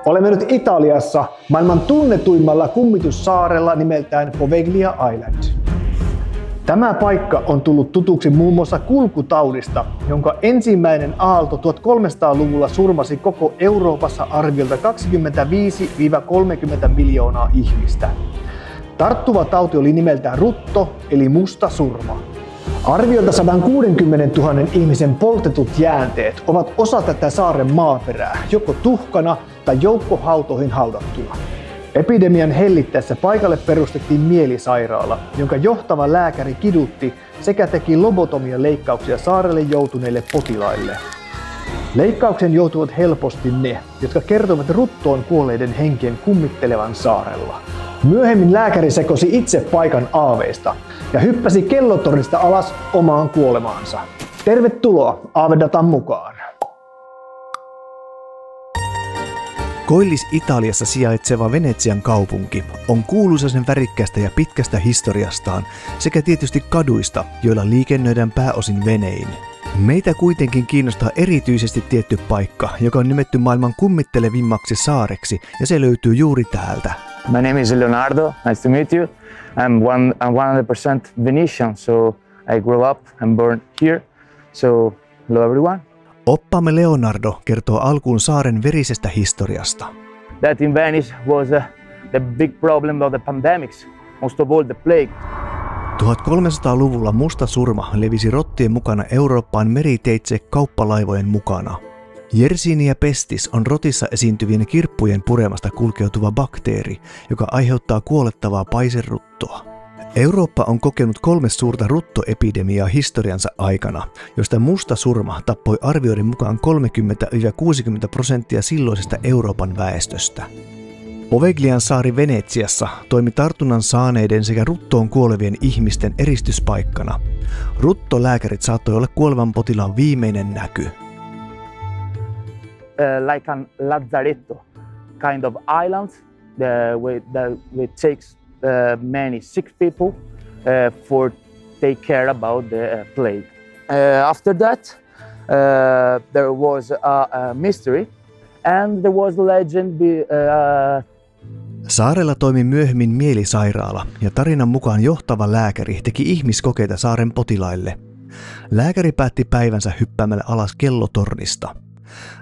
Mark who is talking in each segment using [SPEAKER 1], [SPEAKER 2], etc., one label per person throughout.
[SPEAKER 1] Olemme nyt Italiassa, maailman tunnetuimmalla kummitussaarella nimeltään Poveglia Island. Tämä paikka on tullut tutuksi muun muassa kulkutaudista, jonka ensimmäinen aalto 1300-luvulla surmasi koko Euroopassa arviolta 25–30 miljoonaa ihmistä. Tarttuva tauti oli nimeltään rutto eli musta surma. Arviolta 160 000 ihmisen poltetut jäänteet ovat osa tätä saaren maaperää, joko tuhkana tai joukkohautoihin haudattuna. Epidemian hellittäessä paikalle perustettiin mielisairaala, jonka johtava lääkäri kidutti sekä teki lobotomian leikkauksia saarelle joutuneille potilaille. Leikkaukseen joutuvat helposti ne, jotka kertovat ruttoon kuolleiden henkien kummittelevan saarella. Myöhemmin lääkäri sekosi itse paikan aaveista ja hyppäsi kellotornista alas omaan kuolemaansa. Tervetuloa Aavedatan mukaan!
[SPEAKER 2] Koillis-Italiassa sijaitseva Venetsian kaupunki on kuuluisa sen värikkäästä ja pitkästä historiastaan sekä tietysti kaduista, joilla liikennöidään pääosin venein. Meitä kuitenkin kiinnostaa erityisesti tietty paikka, joka on nimetty maailman kummittelevimmaksi saareksi, ja se löytyy juuri täältä.
[SPEAKER 3] My name is Leonardo. Nice to meet you. I'm 100% Venetian, so I grew up and born here. So hello everyone.
[SPEAKER 2] Oppaamme Leonardo kertoo alkuun saaren verisestä historiasta.
[SPEAKER 3] That in Venice was the big problem of the pandemics, most of all the plague.
[SPEAKER 2] 1300-luvulla musta surma levisi rottien mukana Eurooppaan meriteitse kauppalaivojen mukana. Yersinia pestis on rotissa esiintyvien kirppujen puremasta kulkeutuva bakteeri, joka aiheuttaa kuolettavaa paiseruttoa. Eurooppa on kokenut 3 suurta ruttoepidemiaa historiansa aikana, josta musta surma tappoi arvioiden mukaan 30–60% silloisesta Euroopan väestöstä. Poveglian saari Venetsiassa toimi tartunnan saaneiden sekä ruttoon kuolevien ihmisten eristyspaikkana. Ruttolääkärit saattoi olla kuolevan potilaan viimeinen näky.
[SPEAKER 3] Like a lazzaretto kind of island which takes many sick people for take care about the plague. After that, there was a mystery and there was legend.
[SPEAKER 2] Saarella toimi myöhemmin mielisairaala ja tarinan mukaan johtava lääkäri teki ihmiskokeita saaren potilaille. Lääkäri päätti päivänsä hyppäämällä alas kellotornista.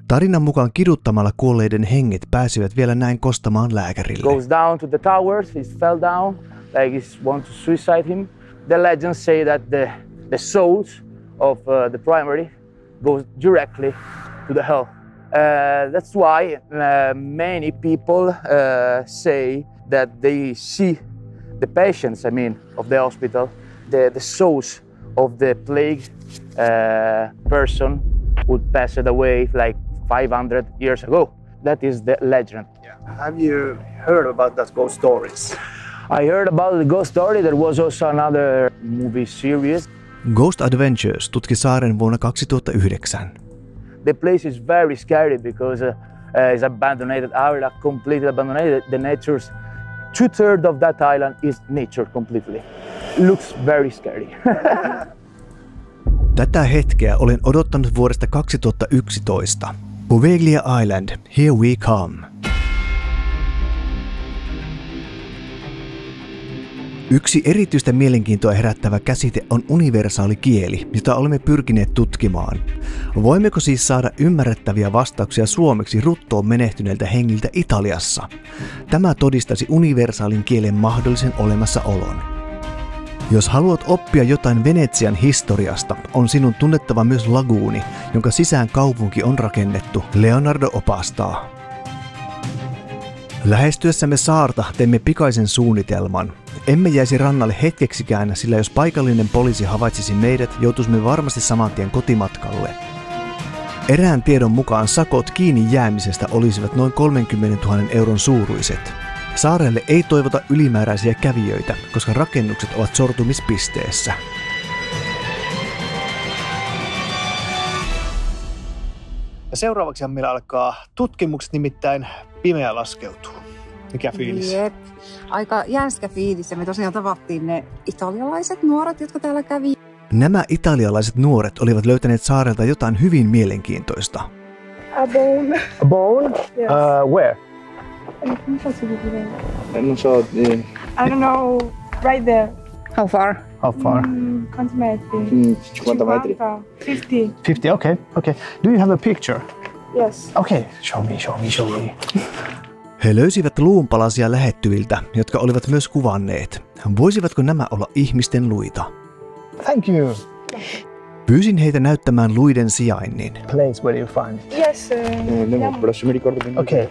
[SPEAKER 2] Tarinan mukaan kiduttamalla kuolleiden henget pääsivät vielä näin kostamaan lääkärille.
[SPEAKER 3] Goes down to the towers, he fell down, like he want to suicide him. The legends say that the souls of the primary goes directly to the hell. That's why many people say that they see the patients, of the hospital, the souls of the plague person would pass it away like 500 years ago. That is the legend.
[SPEAKER 1] Yeah. Have you heard about those ghost stories?
[SPEAKER 3] I heard about the ghost story. There was also another movie series.
[SPEAKER 2] Ghost Adventures tutki saaren vuonna 2009.
[SPEAKER 3] The place is very scary because it's abandoned area, completely abandoned. The nature's 2/3 of that island is nature completely. It looks very scary.
[SPEAKER 2] Tätä hetkeä olen odottanut vuodesta 2011. Poveglia Island, here we come. Yksi erityistä mielenkiintoa herättävä käsite on universaali kieli, jota olemme pyrkineet tutkimaan. Voimmeko siis saada ymmärrettäviä vastauksia suomeksi ruttoon menehtyneiltä hengiltä Italiassa? Tämä todistaisi universaalin kielen mahdollisen olemassaolon. Jos haluat oppia jotain Venetsian historiasta, on sinun tunnettava myös laguuni, jonka sisään kaupunki on rakennettu. Leonardo opastaa. Lähestyessämme saarta teemme pikaisen suunnitelman. Emme jäisi rannalle hetkeksikään, sillä jos paikallinen poliisi havaitsisi meidät, joutuisimme varmasti saman tien kotimatkalle. Erään tiedon mukaan sakot kiinni jäämisestä olisivat noin 30 000 euron suuruiset. Saarelle ei toivota ylimääräisiä kävijöitä, koska rakennukset ovat sortumispisteessä.
[SPEAKER 1] Ja seuraavaksi meillä alkaa tutkimukset, nimittäin pimeä laskeutuu. Mikä fiilis?
[SPEAKER 4] Jep. Aika jänskä fiilis ja me tosiaan tavattiin ne italialaiset nuoret, jotka täällä kävi.
[SPEAKER 2] Nämä italialaiset nuoret olivat löytäneet saarelta jotain hyvin mielenkiintoista.
[SPEAKER 5] A bone.
[SPEAKER 1] A bone?
[SPEAKER 5] Yes.
[SPEAKER 1] Where?
[SPEAKER 3] Non so,
[SPEAKER 5] I don't know. Right there.
[SPEAKER 4] How far?
[SPEAKER 1] How far?
[SPEAKER 5] Quanti metri?
[SPEAKER 3] 50 metri.
[SPEAKER 5] 50.
[SPEAKER 1] 50, okay, okay. Do you have a picture?
[SPEAKER 5] Yes.
[SPEAKER 1] Okay, show me.
[SPEAKER 2] He löysivät luunpalasia lähettyviltä, jotka olivat myös kuvanneet. Voisivatko nämä olla ihmisten luita?
[SPEAKER 1] Thank you.
[SPEAKER 2] Pyysin heitä näyttämään luiden sijainnin.
[SPEAKER 1] Place where you find it.
[SPEAKER 5] Yes.
[SPEAKER 3] Andiamo, però se mi ricordo bene.
[SPEAKER 1] Okay.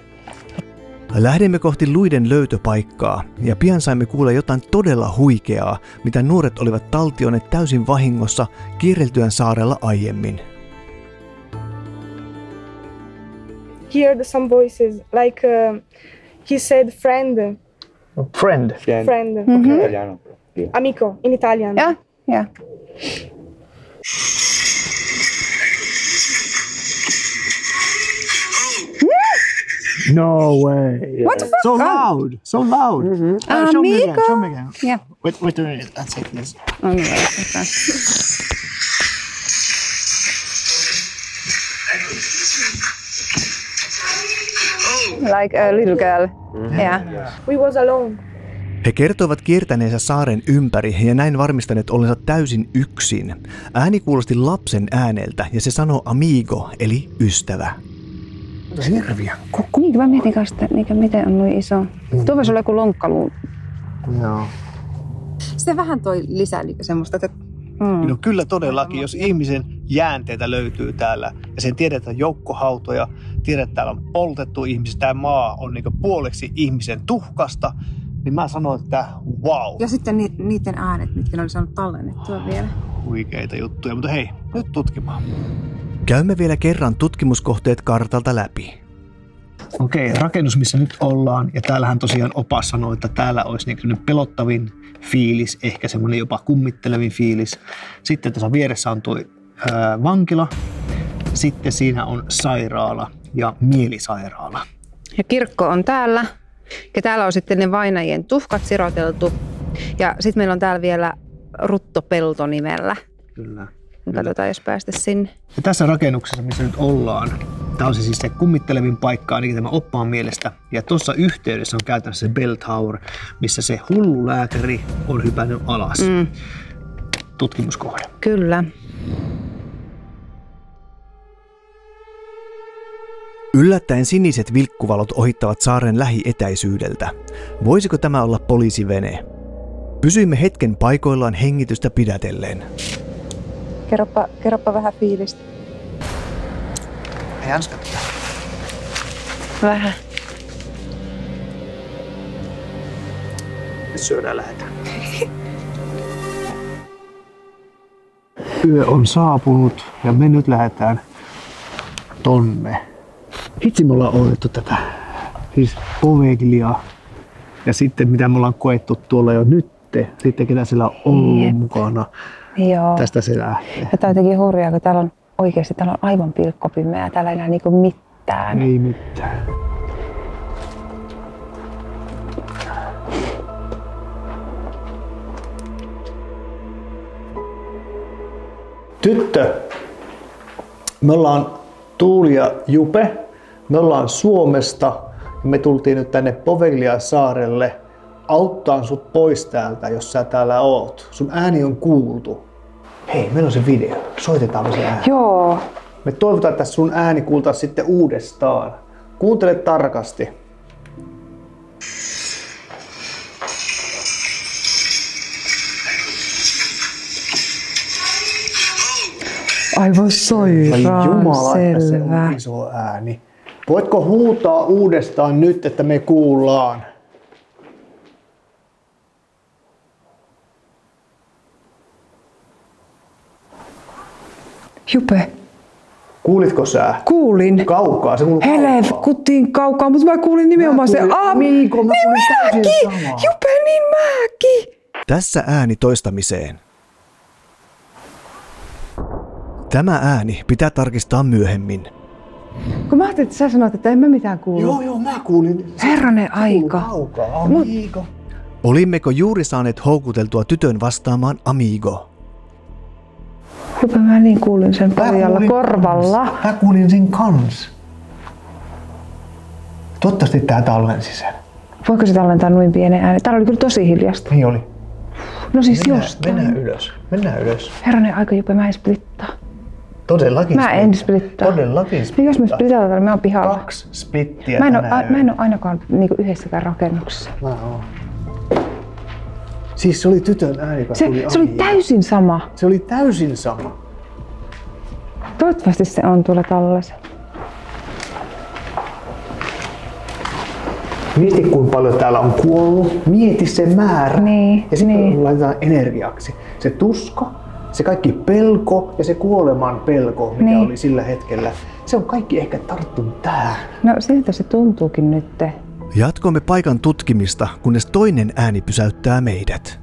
[SPEAKER 2] Lähdimme kohti luiden löytöpaikkaa ja pian saimme kuulla jotain todella huikeaa, mitä nuoret olivat taltioineet täysin vahingossa kierreltyään saarella aiemmin.
[SPEAKER 5] Heard some voices like he said friend.
[SPEAKER 1] Friend.
[SPEAKER 5] Friend.
[SPEAKER 3] Italiano.
[SPEAKER 5] Amico in Italian.
[SPEAKER 4] Yeah.
[SPEAKER 1] No way.
[SPEAKER 4] What the fuck?
[SPEAKER 1] So loud. Show me again.
[SPEAKER 4] Yeah.
[SPEAKER 1] Wait a minute. That's it. Yes.
[SPEAKER 4] On okay. Like a little girl. Yeah.
[SPEAKER 5] We was alone.
[SPEAKER 2] He kertoivat kiertäneensä saaren ympäri ja näin varmistaneet ollensa täysin yksin. Ääni kuulosti lapsen ääneltä ja se sanoi amigo eli ystävä.
[SPEAKER 1] Hirviä.
[SPEAKER 4] Niin, mä mietin kanssa, että miten on noin iso. Tuo voisi olla joku lonkkaluu.
[SPEAKER 1] Joo.
[SPEAKER 4] Se vähän toi lisää semmoista, että...
[SPEAKER 1] No kyllä todellakin, jos ihmisen jäänteitä löytyy täällä ja sen tiedetään joukkohautoja, tiedetään, että täällä on poltettu ihmisiä, tämä maa on niin puoleksi ihmisen tuhkasta, niin mä sanon, että wow.
[SPEAKER 4] Ja sitten niiden äänet, mitkä ne oli saanut tallennettua vielä.
[SPEAKER 1] Huikeita juttuja, mutta hei, nyt tutkimaan.
[SPEAKER 2] Käymme vielä kerran tutkimuskohteet kartalta läpi.
[SPEAKER 1] Okei, rakennus, missä nyt ollaan, ja täällähän tosiaan opas sanoo, että täällä olisi niin pelottavin fiilis, ehkä semmoinen jopa kummittelevin fiilis. Sitten tässä vieressä on tuo vankila, sitten siinä on sairaala ja mielisairaala.
[SPEAKER 4] Ja kirkko on täällä, ja täällä on sitten ne vainajien tuhkat siroteltu. Ja sitten meillä on täällä vielä Ruttopelto nimellä.
[SPEAKER 1] Kyllä.
[SPEAKER 4] Katsotaan, jos päästä sinne.
[SPEAKER 1] Ja tässä rakennuksessa, missä nyt ollaan, tämä on siis se kummittelevin paikka ainakin tämän oppaan mielestä. Ja tuossa yhteydessä on käytännössä se Bell Tower, missä se hullu lääkäri on hypännyt alas. Tutkimuskohde.
[SPEAKER 4] Kyllä.
[SPEAKER 2] Yllättäen siniset vilkkuvalot ohittavat saaren lähietäisyydeltä. Voisiko tämä olla poliisivene? Pysyimme hetken paikoillaan hengitystä pidätellen.
[SPEAKER 4] Kerropa vähän fiilistä.
[SPEAKER 1] Ei änskättä.
[SPEAKER 4] Vähän.
[SPEAKER 1] Nyt syödään lähdetään. Yö on saapunut ja me nyt lähdetään tonne. Hitsi me ollaan odotettu tätä. Siis Poveglia. Ja sitten mitä me ollaan koettu tuolla jo nyt. Sitten ketä siellä on ollut mukana.
[SPEAKER 4] Joo.
[SPEAKER 1] Tästä se lähtee.
[SPEAKER 4] Ja tää on jotenkin hurjaa, kun täällä on oikeasti aivan pilkkopimeä. Täällä ei enää niinku mitään.
[SPEAKER 1] Ei mitään. Tyttö, me ollaan Tuuli ja Jupe. Me ollaan Suomesta ja me tultiin nyt tänne Poveglia-saarelle auttaan sut pois täältä, jos sä täällä oot. Sun ääni on kuultu. Hei, meillä on se video. Soitetaan se ääni.
[SPEAKER 4] Joo.
[SPEAKER 1] Me toivotaan, että sun ääni kuultaisiin sitten uudestaan. Kuuntele tarkasti.
[SPEAKER 4] Aivan sairaan
[SPEAKER 1] Jumala, että se
[SPEAKER 4] selvä.
[SPEAKER 1] on iso ääni. Voitko huutaa uudestaan nyt, että me kuullaan?
[SPEAKER 4] Jupe.
[SPEAKER 1] Kuulitko sä?
[SPEAKER 4] Kuulin.
[SPEAKER 1] Kaukaa, se kuuluu kaukaa.
[SPEAKER 4] Helkutin kaukaa, mutta mä kuulin nimenomaan se
[SPEAKER 1] Amigo, mä kuulin täysin samaa.
[SPEAKER 4] Jupe, niin mäkin.
[SPEAKER 2] Tässä ääni toistamiseen. Tämä ääni pitää tarkistaa myöhemmin.
[SPEAKER 4] Kun mä ajattelin, että sä sanoit, että en mä mitään kuulu.
[SPEAKER 1] Joo, mä kuulin.
[SPEAKER 4] Herranen aika.
[SPEAKER 1] Kaukaa, amigo.
[SPEAKER 2] Olimmeko juuri saaneet houkuteltua tytön vastaamaan amigo?
[SPEAKER 4] Jupe, mä niin kuulin sen pohjalla korvalla.
[SPEAKER 1] Mä kuulin sen kans. Toivottavasti tää tallensi sen.
[SPEAKER 4] Voiko se tallentaa noin pienen äänen? Täällä oli kyllä tosi hiljasta.
[SPEAKER 1] Niin oli.
[SPEAKER 4] No siis jostain.
[SPEAKER 1] Mennään ylös.
[SPEAKER 4] Herranen aika Jupe, mä en splittaa.
[SPEAKER 1] Todellakin
[SPEAKER 4] Mä en splittaa.
[SPEAKER 1] Todellakin
[SPEAKER 4] No jos me splitataan, niin mä oon pihalla.
[SPEAKER 1] 2 splittiä
[SPEAKER 4] Mä en
[SPEAKER 1] tänään.
[SPEAKER 4] oo ainakaan niinku yhdessäkään rakennuksessa.
[SPEAKER 1] Mä oon. Siis se oli tytön ääni, joka tuli
[SPEAKER 4] Se oli täysin sama.
[SPEAKER 1] Se oli täysin sama.
[SPEAKER 4] Toivottavasti se on tuolla tallessa.
[SPEAKER 1] Mieti kuinka paljon täällä on kuollut. Mieti se määrä.
[SPEAKER 4] Niin,
[SPEAKER 1] ja sitten
[SPEAKER 4] niin.
[SPEAKER 1] laitetaan energiaksi. Se tuska, se kaikki pelko ja se kuoleman pelko, mikä
[SPEAKER 4] Niin.
[SPEAKER 1] oli sillä hetkellä. Se on kaikki ehkä tarttunut tähän.
[SPEAKER 4] No siltä se tuntuukin nyt.
[SPEAKER 2] Jatkoimme paikan tutkimista, kunnes toinen ääni pysäyttää meidät.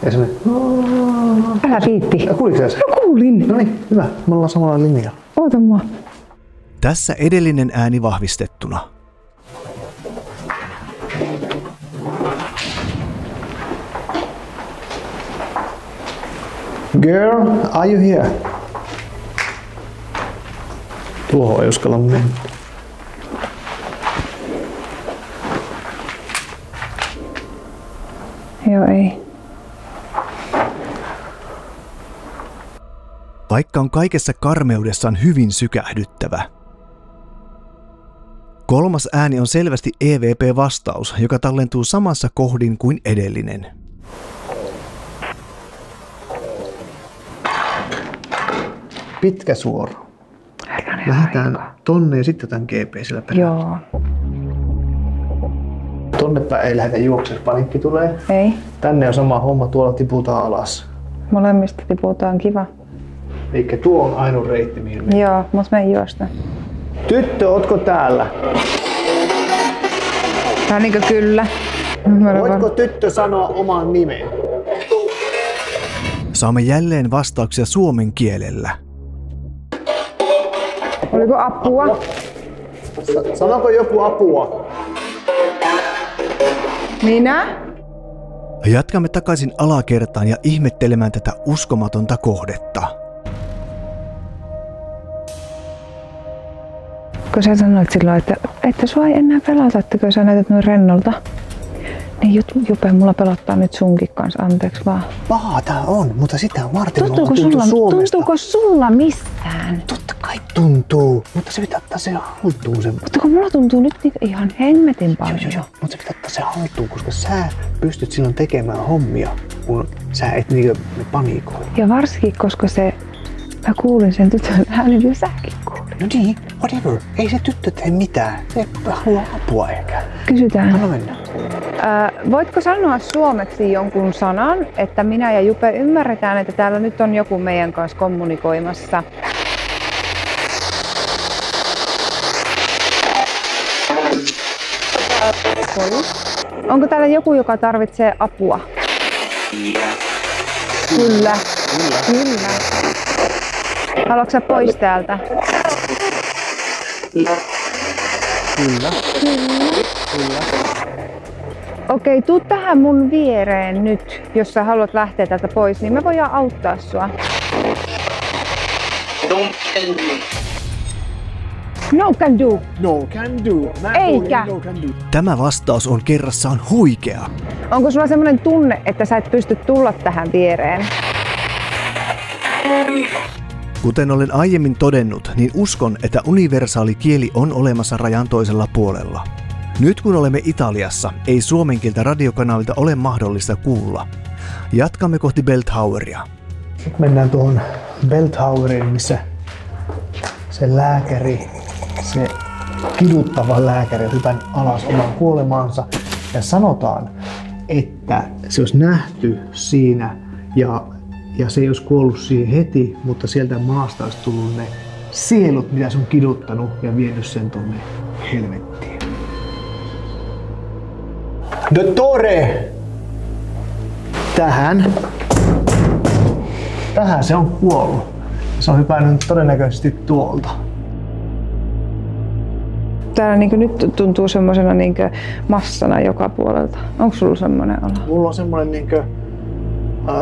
[SPEAKER 1] Ja semmoinen...
[SPEAKER 4] Älä viitti.
[SPEAKER 1] Kuuliko sä?
[SPEAKER 4] No kuulin.
[SPEAKER 1] No niin, hyvä. Me ollaan samalla linjalla.
[SPEAKER 4] Oota mua.
[SPEAKER 2] Tässä edellinen ääni vahvistettuna.
[SPEAKER 1] Girl, are you here? Tuohon ei uskalla mennä.
[SPEAKER 4] Joo ei.
[SPEAKER 2] Vaikka on kaikessa karmeudessaan hyvin sykähdyttävä. Kolmas ääni on selvästi EVP-vastaus, joka tallentuu samassa kohdin kuin edellinen.
[SPEAKER 1] Pitkä suora.
[SPEAKER 4] Herranen
[SPEAKER 1] Lähdetään
[SPEAKER 4] aika.
[SPEAKER 1] tonne ja sitten otan GPS:llä perään.
[SPEAKER 4] Joo.
[SPEAKER 1] Tonne päin ei lähdetä juoksemaan, panikki tulee.
[SPEAKER 4] Ei.
[SPEAKER 1] Tänne on sama homma, tuolla tiputaan alas.
[SPEAKER 4] Molemmista tiputaan kiva.
[SPEAKER 1] Eikä tuo on ainut reitti mihin me.
[SPEAKER 4] Joo, mut mä en juosta.
[SPEAKER 1] Tyttö, ootko täällä?
[SPEAKER 4] Tää on niinkö kyllä.
[SPEAKER 1] Voitko tyttö sanoa oman nimen?
[SPEAKER 2] Saamme jälleen vastauksia suomen kielellä.
[SPEAKER 4] Oliko apua?
[SPEAKER 1] Sanoko joku apua?
[SPEAKER 4] Minä?
[SPEAKER 2] Jatkamme takaisin alakertaan ja ihmettelemään tätä uskomatonta kohdetta.
[SPEAKER 4] Kun sä sanoit silloin, että sua ei enää pelata, että kun sä näytät noin rennolta. Niin Jupe, mulla pelottaa nyt sunkin kanssa, anteeksi vaan.
[SPEAKER 1] Paha tää on, mutta sitä varten
[SPEAKER 4] Tuntuuko sulla mistään?
[SPEAKER 1] Totta kai tuntuu, mutta se pitää ottaa se haltuun.
[SPEAKER 4] Mutta kun mulla tuntuu nyt ihan hemmetin paljon.
[SPEAKER 1] Joo, mutta se pitää ottaa se haltuun, koska sä pystyt silloin tekemään hommia, kun sä et niinkö panikoi.
[SPEAKER 4] Ja varsinkin, koska mä kuulin sen tytön äänen ja säkin kuulin.
[SPEAKER 1] No niin, whatever. Ei se tyttö tee mitään. Se haluaa apua ehkä.
[SPEAKER 4] Kysytään.
[SPEAKER 1] Anna mennä.
[SPEAKER 4] Voitko sanoa suomeksi jonkun sanan, että minä ja Jupe ymmärretään, että täällä nyt on joku meidän kanssa kommunikoimassa? Onko täällä joku, joka tarvitsee apua? Kyllä. Kyllä. Haluatko sä pois täältä?
[SPEAKER 1] Kyllä.
[SPEAKER 4] Okei, tuu tähän mun viereen nyt, jos sä haluat lähteä täältä pois, niin me voidaan auttaa sua. No can do.
[SPEAKER 1] No can do.
[SPEAKER 4] Eikä.
[SPEAKER 1] No can do.
[SPEAKER 2] Tämä vastaus on kerrassaan huikea.
[SPEAKER 4] Onko sulla semmoinen tunne, että sä et pysty tulla tähän viereen?
[SPEAKER 2] Kuten olen aiemmin todennut, niin uskon, että universaali kieli on olemassa rajan toisella puolella. Nyt kun olemme Italiassa, ei suomen kieltä radiokanavilta ole mahdollista kuulla. Jatkamme kohti Belthaueria.
[SPEAKER 1] Nyt mennään tuohon Belthaueriin, missä se lääkäri, se kiduttava lääkäri on hypännyt alas oman kuolemaansa. Ja sanotaan, että se olisi nähty siinä ja se ei olisi kuollut siihen heti, mutta sieltä maasta olisi tullut ne sielut, mitä se on kiduttanut ja vienyt sen tonne helvettiin. Dottore! Tähän se on kuollut. Se on hypännyt todennäköisesti tuolta.
[SPEAKER 4] Täällä niin nyt tuntuu semmoisena niin massana joka puolelta. Onko sulla semmoinen olo?
[SPEAKER 1] Mulla on semmoinen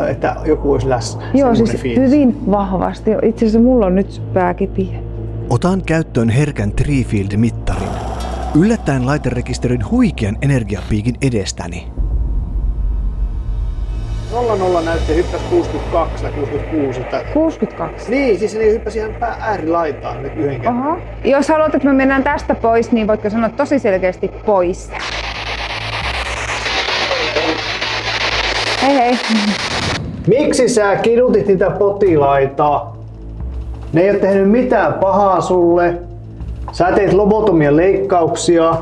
[SPEAKER 1] että joku olisi läsnä.
[SPEAKER 4] Joo, siis hyvin vahvasti. Itse asiassa mulla on nyt pääkipiä.
[SPEAKER 2] Otan käyttöön herkän Trifield-mittarin. Yllättäen laite rekisteröin huikean energiapiikin edestäni.
[SPEAKER 1] 0 näytti hyppäsi 62 tai 66.
[SPEAKER 4] 62.
[SPEAKER 1] Niin, siis ne hyppäsi ihan äärilaitaan nyt yhden kerran.
[SPEAKER 4] Oho. Jos haluat, että me mennään tästä pois, niin voitko sanoa tosi selkeästi pois? Hei hei.
[SPEAKER 1] Miksi sä kidutit niitä potilaita? Ne ei ole tehnyt mitään pahaa sulle. Sä teit lobotomian leikkauksia.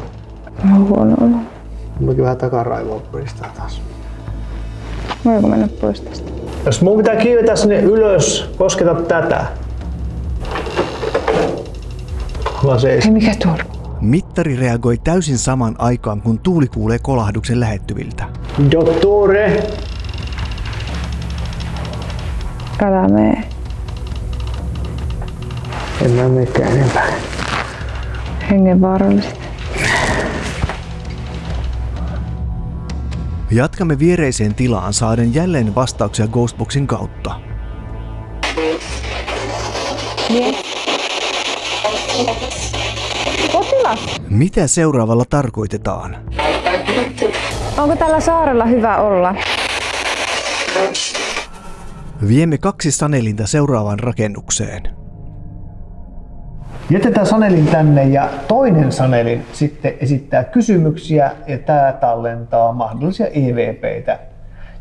[SPEAKER 4] Huono olo.
[SPEAKER 1] Mullakin vähän takaraivoa puristää taas.
[SPEAKER 4] Voiko mennä pois tästä?
[SPEAKER 1] Jos mun pitää kiivetä sinne ylös, kosketa tätä.
[SPEAKER 4] Hei, mikä tuolla?
[SPEAKER 2] Mittari reagoi täysin samaan aikaan, kun Tuuli kuulee kolahduksen lähettyviltä.
[SPEAKER 1] Dottore!
[SPEAKER 4] Älä mee.
[SPEAKER 1] En mä menekään enempää.
[SPEAKER 4] Hengenvaarallista.
[SPEAKER 2] Jatkamme viereiseen tilaan saaden jälleen vastauksia Ghostboxin kautta.
[SPEAKER 4] Potilas!
[SPEAKER 2] Mitä seuraavalla tarkoitetaan?
[SPEAKER 4] Onko tällä saarella hyvä olla?
[SPEAKER 2] Viemme 2 sanelinta seuraavaan rakennukseen.
[SPEAKER 1] Jätetään sanelin tänne ja toinen sanelin sitten esittää kysymyksiä ja tää tallentaa mahdollisia EVP:tä.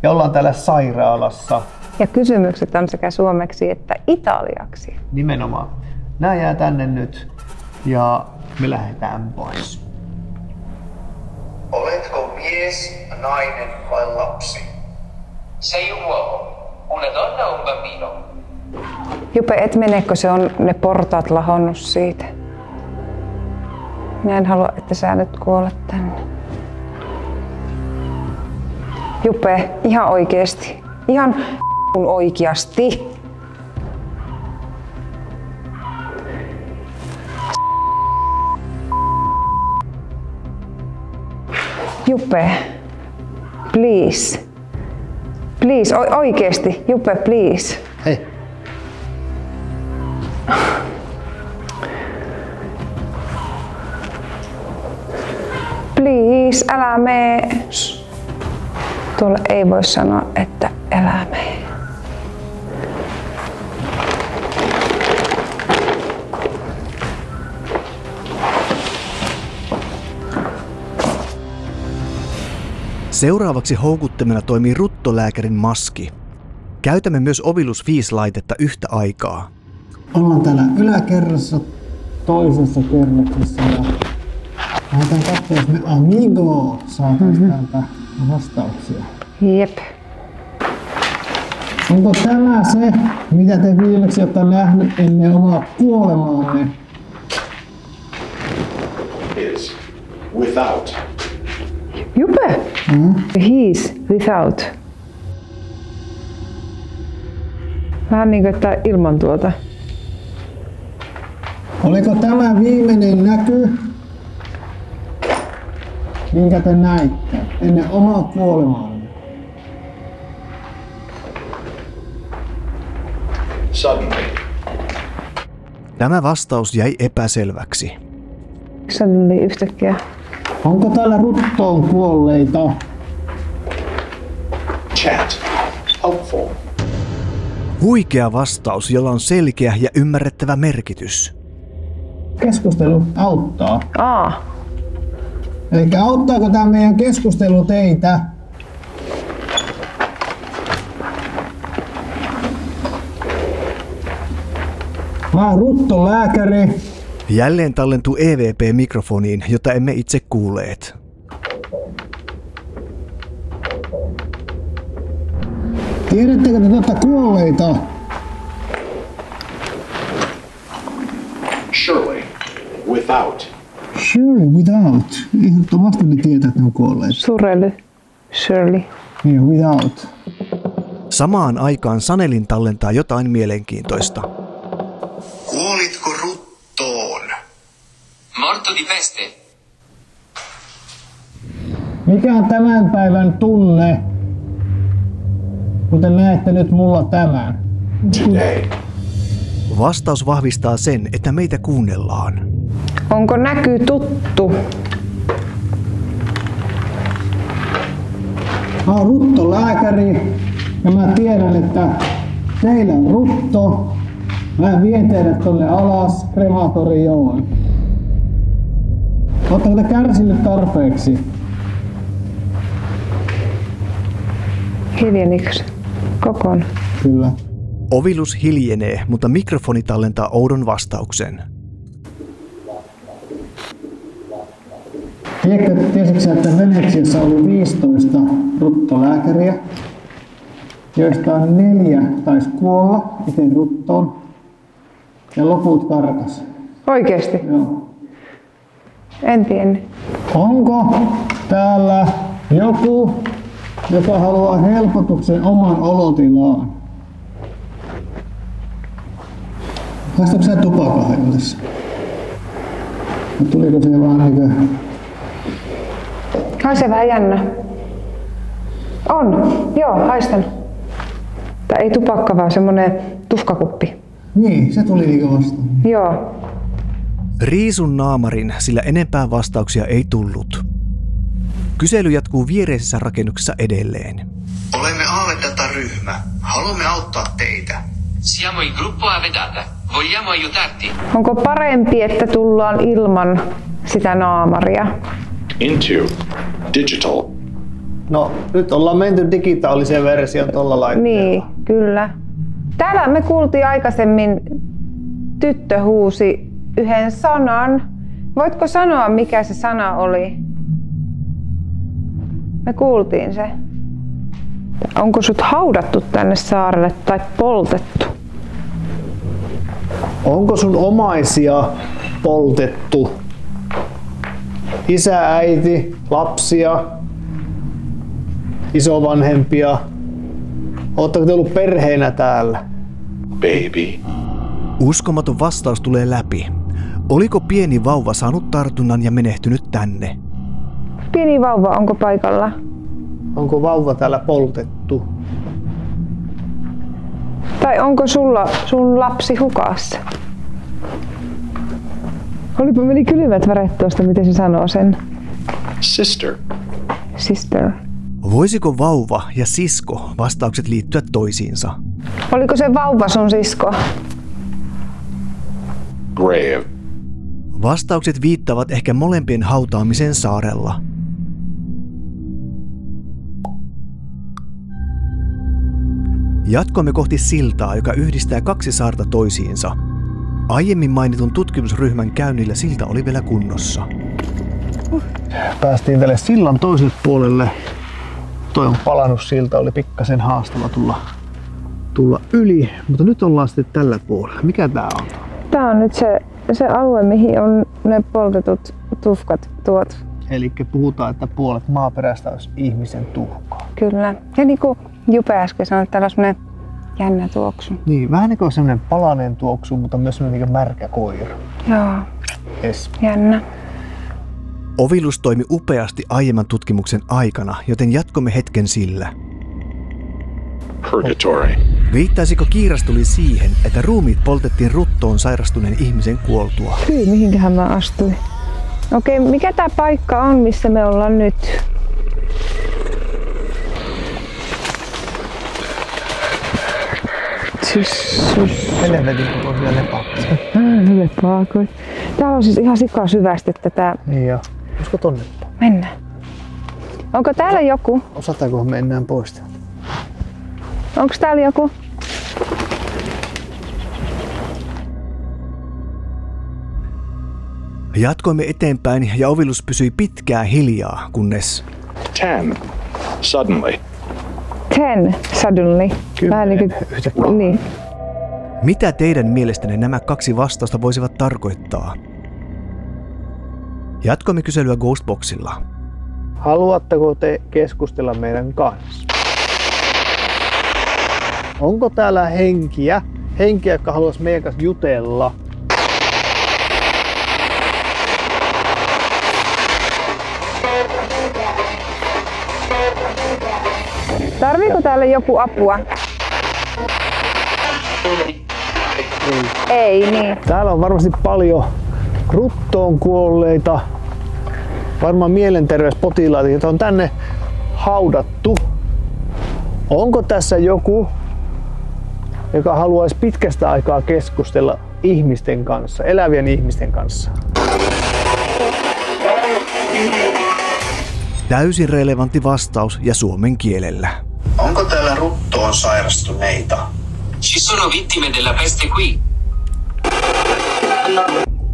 [SPEAKER 1] Ja ollaan täällä sairaalassa.
[SPEAKER 4] Ja kysymykset on sekä suomeksi että italiaksi.
[SPEAKER 1] Nimenomaan. Nää jää tänne nyt ja me lähdetään pois.
[SPEAKER 6] Oletko mies, nainen vai lapsi? Sei un uomo, una donna o un bambino?
[SPEAKER 4] Jupe, et menekö se on ne portaat lahonnut siitä? Minä en halua, että sä nyt kuolet tänne. Jupe, ihan oikeesti. Ihan oikeasti. Jupe, please. Please, oikeesti. Jupe, please.
[SPEAKER 1] Hei.
[SPEAKER 4] Please, älä mee. Tuolla ei voi sanoa, että älä mee.
[SPEAKER 2] Seuraavaksi houkuttimena toimii ruttolääkärin maski. Käytämme myös Ovilus 5-laitetta yhtä aikaa.
[SPEAKER 1] Ollaan täällä yläkerrassa, toisessa kerroksessa ja lähdetään katsoa, jos me amigo saataisiin täältä vastauksia.
[SPEAKER 4] Jep.
[SPEAKER 1] Onko tämä se, mitä te viimeksi olette nähnyt ennen omaa kuolemaanne?
[SPEAKER 6] Is without.
[SPEAKER 4] Jupe! He's without. Vähän niin kuin, että ilman tuota.
[SPEAKER 1] Oliko tämä viimeinen näky, minkä te näitte ennen omaa kuolemaanne?
[SPEAKER 6] Suddenly.
[SPEAKER 2] Tämä vastaus jäi epäselväksi.
[SPEAKER 4] Suddenly yhtäkkiä.
[SPEAKER 1] Onko täällä ruttoon kuolleita?
[SPEAKER 6] Chat. Helpful.
[SPEAKER 2] Huikea vastaus, jolla on selkeä ja ymmärrettävä merkitys.
[SPEAKER 1] Keskustelu auttaa.
[SPEAKER 4] Aa.
[SPEAKER 1] Eli auttaako tämä meidän keskustelu teitä? Mä oon ruttolääkäri.
[SPEAKER 2] Jälleen tallentuu EVP-mikrofoniin, jota emme itse kuulleet.
[SPEAKER 1] Tiedättekö te totta kuolleita?
[SPEAKER 6] Surely. Without.
[SPEAKER 1] Surely, without. Ehdottomasti ne tietää, että ne on kuolleet.
[SPEAKER 4] Surely. Shirley.
[SPEAKER 1] Niin, without.
[SPEAKER 2] Samaan aikaan Sanelin tallentaa jotain mielenkiintoista.
[SPEAKER 6] Kuolitko ruttoon?
[SPEAKER 7] Morto di peste.
[SPEAKER 1] Mikä on tämän päivän tunne?
[SPEAKER 8] kuten näette nyt mulla tämän.
[SPEAKER 2] Vastaus vahvistaa sen, että meitä kuunnellaan.
[SPEAKER 4] Onko näky tuttu?
[SPEAKER 8] Mä oon ruttolääkäri ja mä tiedän, että teillä on rutto. Mä vien teidät tonne alas krematorioon. Oletteko te kärsinyt tarpeeksi?
[SPEAKER 4] Hiljenikö se? Kokon.
[SPEAKER 8] Kyllä.
[SPEAKER 2] Ovilus hiljenee, mutta mikrofoni tallentaa oudon vastauksen.
[SPEAKER 8] Tiesitkö sä, että Venetsiassa oli 15 ruttolääkäriä, joista 4 taisi kuolla itse ruttoon ja loput karkas?
[SPEAKER 4] Oikeesti?
[SPEAKER 8] Joo.
[SPEAKER 4] En tiennyt.
[SPEAKER 8] Onko täällä joku, joka haluaa helpotuksen oman olotilaan? Haistatko sä tupakan tässä? Tuliko se vaan niinkö...
[SPEAKER 4] Haisee vähän jännä. On. Joo, haistan. Tai ei tupakka, vaan semmonen tuhkakuppi.
[SPEAKER 8] Niin, se tuli niinkö vastaan.
[SPEAKER 4] Joo.
[SPEAKER 2] Riisun naamarin, sillä enempää vastauksia ei tullut. Kysely jatkuu viereisessä rakennuksessa edelleen.
[SPEAKER 9] Olemme AV-data-ryhmä. Haluamme auttaa teitä.
[SPEAKER 7] Siamo il gruppo Avedata. Vogliamo aiutarti.
[SPEAKER 4] Onko parempi, että tullaan ilman sitä naamaria?
[SPEAKER 10] Into digital.
[SPEAKER 1] No, nyt ollaan menty digitaaliseen versioon tuolla laitteella.
[SPEAKER 4] Niin, kyllä. Täällä me kuultiin aikaisemmin, tyttö huusi yhden sanan. Voitko sanoa, mikä se sana oli? Me kuultiin se. Onko sut haudattu tänne saarelle tai poltettu?
[SPEAKER 1] Onko sun omaisia poltettu? Isä, äiti, lapsia, isovanhempia. Ootteko te ollut perheenä täällä?
[SPEAKER 10] Baby.
[SPEAKER 2] Uskomaton vastaus tulee läpi. Oliko pieni vauva saanut tartunnan ja menehtynyt tänne?
[SPEAKER 4] Pieni vauva, onko paikalla?
[SPEAKER 1] Onko vauva täällä poltettu?
[SPEAKER 4] Tai onko sun lapsi hukassa? Olipa meni kylmät väret tuosta, miten se sanoo sen.
[SPEAKER 10] Sister.
[SPEAKER 4] Sister.
[SPEAKER 2] Voisiko vauva ja sisko vastaukset liittyä toisiinsa?
[SPEAKER 4] Oliko se vauva sun sisko?
[SPEAKER 10] Grave.
[SPEAKER 2] Vastaukset viittavat ehkä molempien hautaamiseen saarella. Jatkoimme kohti siltaa, joka yhdistää 2 saarta toisiinsa. Aiemmin mainitun tutkimusryhmän käynnillä silta oli vielä kunnossa.
[SPEAKER 1] Päästiin tälle sillan toiselle puolelle. Toi on palannut silta, oli pikkasen haastava tulla yli, mutta nyt ollaan sitten tällä puolella. Mikä tää on?
[SPEAKER 4] Tää on nyt se alue, mihin on ne poltetut tuhkat tuotu.
[SPEAKER 1] Eli puhutaan, että puolet maaperästä olisi ihmisen tuhkaa.
[SPEAKER 4] Kyllä. Ja niin kuin Jupe äsken sanoi, että täällä on semmoinen jännä tuoksu.
[SPEAKER 1] Niin, vähän niin kuin semmoinen palanen tuoksu, mutta myös semmoinen niin märkä koira.
[SPEAKER 4] Joo.
[SPEAKER 1] Yes.
[SPEAKER 4] Jännä.
[SPEAKER 2] Ovilus toimi upeasti aiemman tutkimuksen aikana, joten jatkomme hetken sillä.
[SPEAKER 10] Purgatory.
[SPEAKER 2] Viittaisiko kiirastuli siihen, että ruumiit poltettiin ruttoon sairastuneen ihmisen kuoltua?
[SPEAKER 4] Kyllä, mihinkähän mä astuin. Okei, mikä tää paikka on, missä me ollaan nyt?
[SPEAKER 1] Helvetin kokoisia lepakkoja.
[SPEAKER 4] Lepakkoja. Täällä on siis ihan sikaa syvästi tätä.
[SPEAKER 1] Niin joo. Olisiko tonne?
[SPEAKER 4] Mennään. Onko täällä joku?
[SPEAKER 1] Osataanko me mennään pois täältä?
[SPEAKER 4] Onko täällä joku?
[SPEAKER 2] Jatkoimme eteenpäin ja Ovilus pysyi pitkään hiljaa, kunnes...
[SPEAKER 10] 10. Suddenly.
[SPEAKER 4] 10 suddenly. Vähän niin kuin... Niin.
[SPEAKER 2] Mitä teidän mielestänne nämä 2 vastausta voisivat tarkoittaa? Jatkoimme kyselyä Ghostboxilla.
[SPEAKER 1] Haluatteko te keskustella meidän kanssa? Onko täällä henkiä, jotka haluaisi meidän kanssa jutella?
[SPEAKER 4] Tarviiko täällä joku apua? Ei niin.
[SPEAKER 1] Täällä on varmasti paljon ruttoon kuolleita, varmaan mielenterveyspotilaita, joita on tänne haudattu. Onko tässä joku, joka haluaisi pitkästä aikaa keskustella ihmisten kanssa, elävien ihmisten kanssa?
[SPEAKER 2] Täysin relevantti vastaus ja suomen kielellä.
[SPEAKER 9] Onko täällä ruttoon sairastuneita?
[SPEAKER 7] Ci sono vittime della peste qui.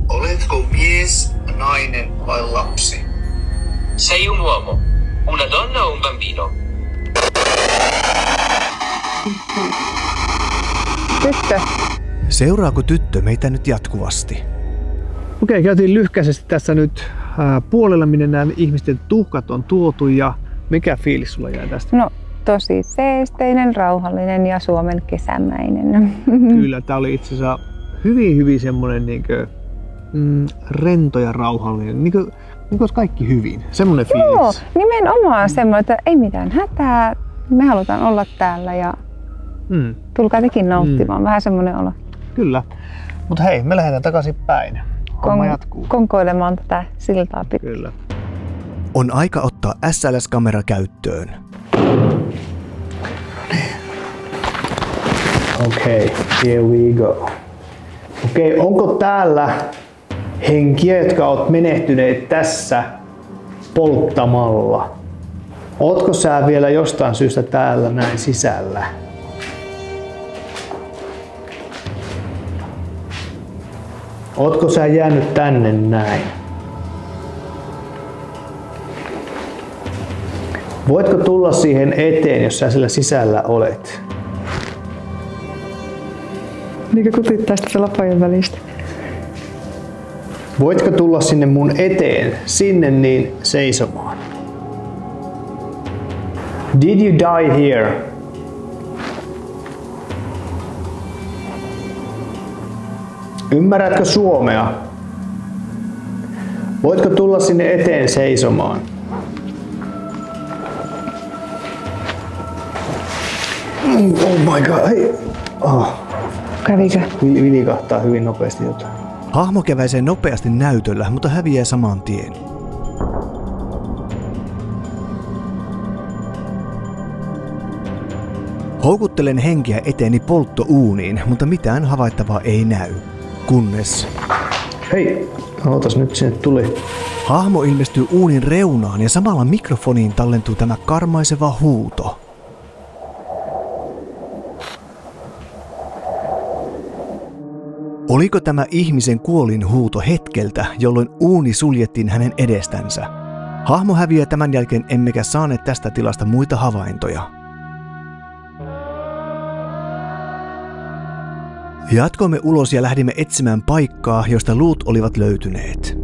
[SPEAKER 9] Oletko mies, nainen vai lapsi?
[SPEAKER 7] Sei un uomo, una donna o un bambino?
[SPEAKER 4] Tyttö.
[SPEAKER 2] Seuraako tyttö meitä nyt jatkuvasti?
[SPEAKER 1] Okei, käytiin lyhkäisesti tässä nyt puolella, minne nämä ihmisten tuhkat on tuotu ja mikä fiilis sulla jäi tästä?
[SPEAKER 4] No tosi seesteinen, rauhallinen ja Suomen kesämäinen.
[SPEAKER 1] Kyllä, tää oli itse asiassa hyvin semmonen rento ja rauhallinen, niin kuin olisi kaikki hyvin, semmonen fiilis.
[SPEAKER 4] Joo, nimenomaan semmoinen, että ei mitään hätää, me halutaan olla täällä ja tulkaa tekin nauttimaan, vähän semmoinen olo.
[SPEAKER 1] Kyllä, mutta hei, me lähdetään takaisin päin. Homma jatkuu.
[SPEAKER 4] Konkoilemaan tätä siltaa pitkin.
[SPEAKER 1] Kyllä.
[SPEAKER 2] On aika ottaa SLS-kamera käyttöön.
[SPEAKER 1] Okei, here we go. Okei, onko täällä henkiä, jotka oot menehtyneet tässä polttamalla? Ootko sä vielä jostain syystä täällä näin sisällä? Ootko sä jäänyt tänne näin? Voitko tulla siihen eteen, jos sä siellä sisällä olet?
[SPEAKER 4] Niinkö kutittaa sitä lapojen välistä?
[SPEAKER 1] Voitko tulla sinne mun eteen, sinne niin seisomaan? Did you die here? Ymmärrätkö suomea? Voitko tulla sinne eteen seisomaan? Oh my god. Hei. Oh.
[SPEAKER 4] Kävikö?
[SPEAKER 1] Vilikahtaa hyvin nopeasti jotain.
[SPEAKER 2] Hahmo käväisee nopeasti näytöllä, mutta häviää saman tien. Houkuttelen henkiä eteeni polttouuniin, mutta mitään havaittavaa ei näy. Kunnes...
[SPEAKER 1] Hei, ootas nyt sinne tuli.
[SPEAKER 2] Hahmo ilmestyy uunin reunaan ja samalla mikrofoniin tallentuu tämä karmaiseva huuto. Oliko tämä ihmisen kuolin huuto hetkeltä, jolloin uuni suljettiin hänen edestänsä? Hahmo häviää tämän jälkeen, emmekä saaneet tästä tilasta muita havaintoja. Jatkoimme ulos ja lähdimme etsimään paikkaa, josta luut olivat löytyneet.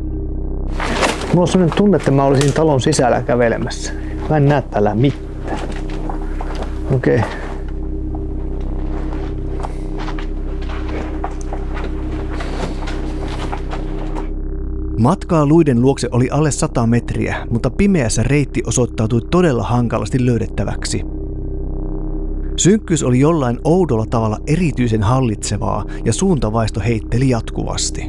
[SPEAKER 1] Mulla on sellainen tunne, että mä olisin talon sisällä kävelemässä. Mä en näe täällä mitään. Okei.
[SPEAKER 2] Matkaa luiden luokse oli alle 100 metriä, mutta pimeässä reitti osoittautui todella hankalasti löydettäväksi. Synkkyys oli jollain oudolla tavalla erityisen hallitsevaa ja suuntavaisto heitteli jatkuvasti.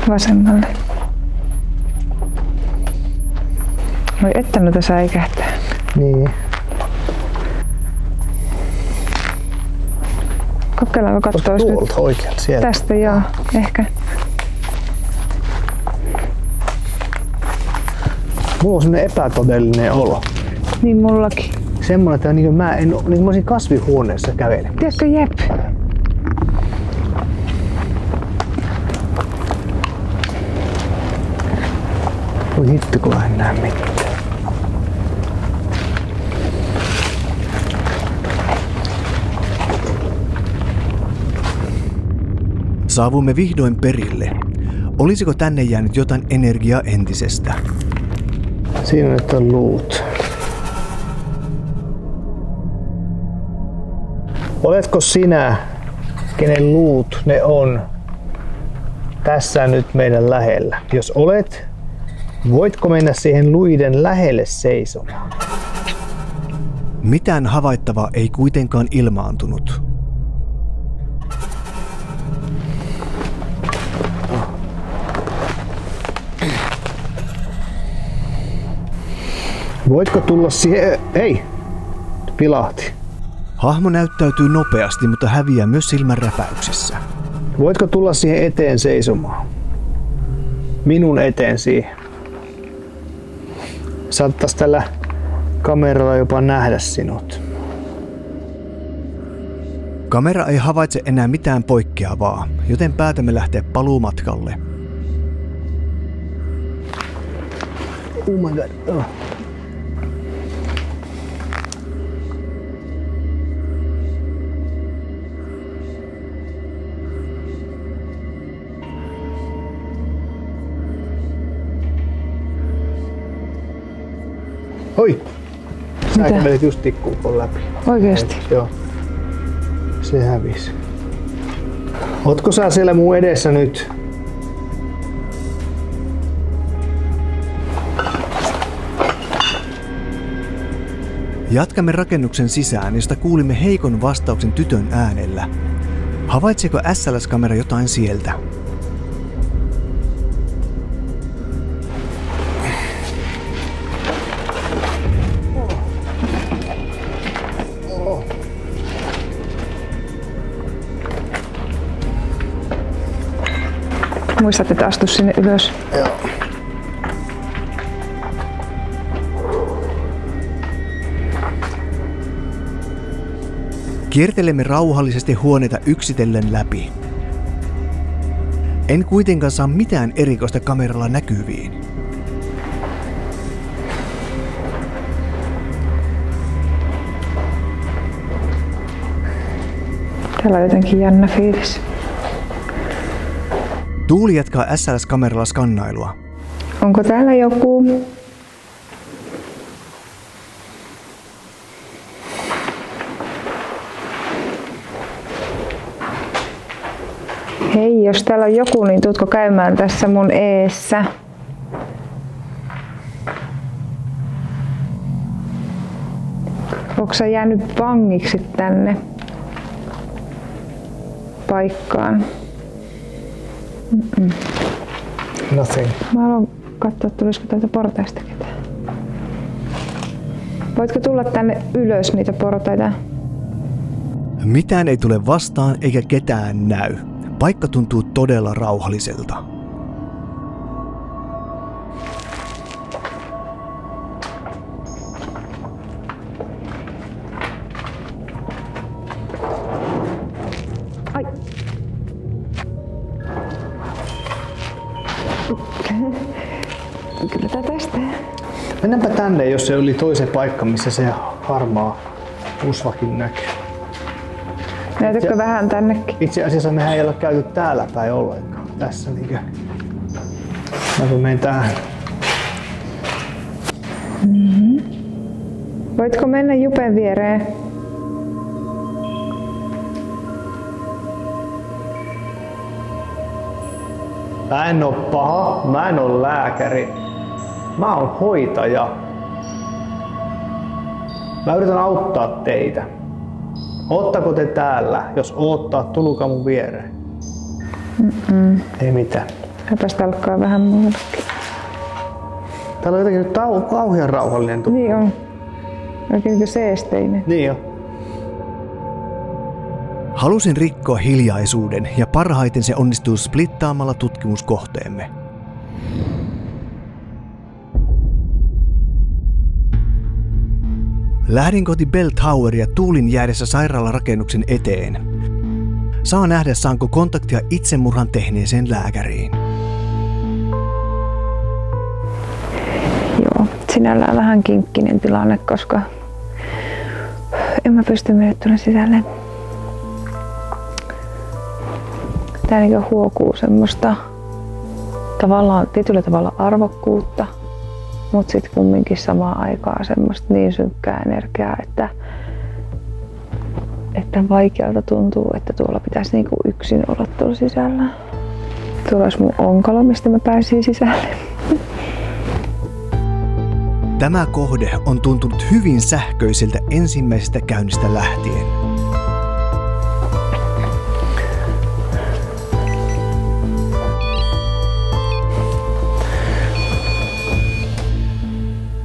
[SPEAKER 4] Vasemmalle. Voi että noita säikähtää.
[SPEAKER 1] Niin.
[SPEAKER 4] Kokeillaan katsoa
[SPEAKER 1] nyt. Oikealta sieltä.
[SPEAKER 4] Tästä joo, ehkä.
[SPEAKER 1] Mulla on semmonen epätodellinen olo.
[SPEAKER 4] Niin mullakin.
[SPEAKER 1] Semmoinen, että niin mä olisin kasvihuoneessa kävelemässä.
[SPEAKER 4] Tiedätkö, jep.
[SPEAKER 1] Voi hitto, kun en näe mitään.
[SPEAKER 2] Saavuimme vihdoin perille. Olisiko tänne jäänyt jotain energiaa entisestä?
[SPEAKER 1] Siinä nyt on luut. Oletko sinä, kenen luut ne on tässä nyt meidän lähellä? Jos olet, voitko mennä siihen luiden lähelle seisomaan?
[SPEAKER 2] Mitään havaittavaa ei kuitenkaan ilmaantunut.
[SPEAKER 1] Voitko tulla siihen? Ei! Pilahti.
[SPEAKER 2] Hahmo näyttäytyy nopeasti, mutta häviää myös silmänräpäyksissä.
[SPEAKER 1] Voitko tulla siihen eteen seisomaan? Minun eteen siihen. Saattais tällä kameralla jopa nähdä sinut.
[SPEAKER 2] Kamera ei havaitse enää mitään poikkeavaa, joten päätämme lähteä paluumatkalle.
[SPEAKER 1] Oh my god. Oh. Oi! Sä kävelit just tikkuukon läpi.
[SPEAKER 4] Oikeesti?
[SPEAKER 1] Joo. Se hävisi. Ootko sä siellä mun edessä nyt?
[SPEAKER 2] Jatkamme rakennuksen sisään, josta kuulimme heikon vastauksen tytön äänellä. Havaitsiko SLS-kamera jotain sieltä?
[SPEAKER 4] Muistat, että astu sinne ylös.
[SPEAKER 1] Joo.
[SPEAKER 2] Kiertelemme rauhallisesti huoneita yksitellen läpi. En kuitenkaan saa mitään erikoista kameralla näkyviin.
[SPEAKER 4] Täällä on jotenkin jännä fiilis.
[SPEAKER 2] Tuuli jatkaa SLS-kameralla skannailua.
[SPEAKER 4] Onko täällä joku? Hei, jos täällä on joku, niin tuutko käymään tässä mun eessä? Onko sä jäänyt vangiksi tänne paikkaan?
[SPEAKER 1] Nothing.
[SPEAKER 4] Mä haluan katsoa, tulisiko täältä portaista ketään. Voitko tulla tänne ylös niitä portaita?
[SPEAKER 2] Mitään ei tule vastaan eikä ketään näy. Paikka tuntuu todella rauhalliselta.
[SPEAKER 4] Ai. Kyllä tää tästä.
[SPEAKER 1] Mennäänpä tänne, jos se oli toisen paikka, missä se harmaa usvakin näkyy.
[SPEAKER 4] Näytätkö vähän tännekin?
[SPEAKER 1] Itse asiassa mehän ei ole käyty täällä päin ollenkaan. Tässä niinkö. Mä menen tähän.
[SPEAKER 4] Voitko mennä Jupen viereen?
[SPEAKER 1] Mä en oo paha, mä en oo lääkäri. Mä oon hoitaja. Mä yritän auttaa teitä. Oottako te täällä? Jos oottaa, tulkaa mun viereen. Ei mitään.
[SPEAKER 4] Häpästä alkaa vähän muutakin.
[SPEAKER 1] Täällä on jotenkin nyt kauhean rauhallinen.
[SPEAKER 4] Niin on. Oikein niin seesteinen.
[SPEAKER 1] Niin on.
[SPEAKER 2] Halusin rikkoa hiljaisuuden ja parhaiten se onnistuu splittaamalla tutkimuskohteemme. Lähdin kohti Bell Toweria tuulin jäädessä sairaalarakennuksen eteen. Saa nähdä, saanko kontaktia itsemurhan tehneeseen lääkäriin.
[SPEAKER 4] Joo, sinällään vähän kinkkinen tilanne, koska en mä pysty mennä tuonne sisälle. Tää niinku huokuu semmoista tavallaan, tietyllä tavalla arvokkuutta. Mutta sitten kumminkin samaan aikaan semmoista niin synkkää energiaa, että vaikealta tuntuu, että tuolla pitäisi niinku yksin olla tuolla sisällä. Tuolla olisi mun onkalo, mistä mä pääsin sisälle.
[SPEAKER 2] Tämä kohde on tuntunut hyvin sähköiseltä ensimmäisestä käynnistä lähtien.